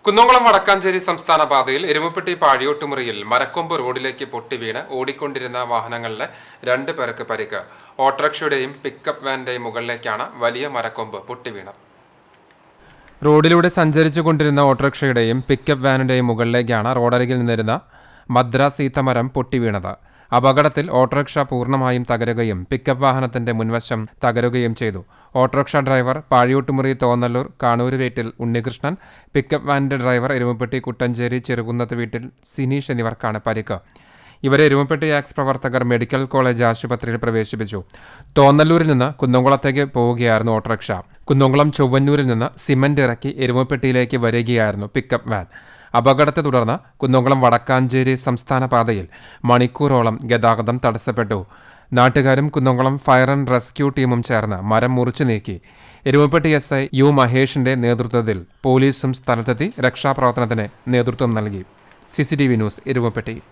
കുന്നംകുളം വടക്കാഞ്ചേരി സംസ്ഥാന പാതയിൽ എരുമപ്പെട്ടി പാഴിയോട്ടുമുറിയിൽ മരക്കൊമ്പ് റോഡിലേക്ക് പൊട്ടിവീണ് ഓടിക്കൊണ്ടിരുന്ന വാഹനങ്ങളിലെ 2 പേർക്ക് പരിക്ക്. ഓട്ടോറിക്ഷയുടെയും പിക്കപ്പ് വാനിന്റെയും മുകളിലേക്കാണ് വലിയ മരക്കൊമ്പ് പൊട്ടിവീണത്. റോഡിലൂടെ സഞ്ചരിച്ചു കൊണ്ടിരുന്ന ഓട്ടോറിക്ഷയുടെയും പിക്കപ്പ് വാനിന്റെയും മുകളിലേക്കാണ് റോഡരികിൽ നിന്നിരുന്ന മദ്രാസ് ഈത്തമരം പൊട്ടിവീണത്. അപകടത്തിൽ ഓട്ടോറിക്ഷ പൂർണ്ണമായും തകരുകയും പിക്കപ്പ് വാഹനത്തിന്റെ മുൻവശം തകരുകയും ചെയ്തു. ഓട്ടോറിക്ഷ ഡ്രൈവർ പാഴിയോട്ടുമുറി തോന്നല്ലൂർ കാണൂര് വീട്ടിൽ ഉണ്ണികൃഷ്ണൻ, പിക്കപ്പ് വാനിന്റെ ഡ്രൈവർ എരുമപ്പെട്ടി കുട്ടഞ്ചേരി ചെറുകുന്നത്ത് വീട്ടിൽ സിനീഷ് എന്നിവർക്കാണ് പരിക്ക്. ഇവരെ എരുമപ്പെട്ടി ആക്സ് പ്രവർത്തകർ മെഡിക്കൽ കോളേജ് ആശുപത്രിയിൽ പ്രവേശിപ്പിച്ചു. തോന്നല്ലൂരിൽ നിന്ന് കുന്നംകുളത്തേക്ക് പോവുകയായിരുന്നു ഓട്ടോറിക്ഷ. കുന്നംകുളം ചൊവ്വന്നൂരിൽ നിന്ന് സിമന്റ് ഇറക്കി എരുമപ്പെട്ടിയിലേക്ക് വരികയായിരുന്നു പിക്കപ്പ് വാൻ. അപകടത്തെ തുടർന്ന് കുന്നംകുളം വടക്കാഞ്ചേരി സംസ്ഥാന പാതയിൽ മണിക്കൂറോളം ഗതാഗതം തടസ്സപ്പെട്ടു. നാട്ടുകാരും കുന്നംകുളം ഫയർ ആൻഡ് റെസ്ക്യൂ ടീമും ചേർന്ന് മരം മുറിച്ചു നീക്കി. എരുമപ്പെട്ടി SI യു മഹേഷിന്റെ നേതൃത്വത്തിൽ പോലീസും സ്ഥലത്തെത്തി രക്ഷാപ്രവർത്തനത്തിന് നേതൃത്വം നൽകി. CCTV news, Erumapetty.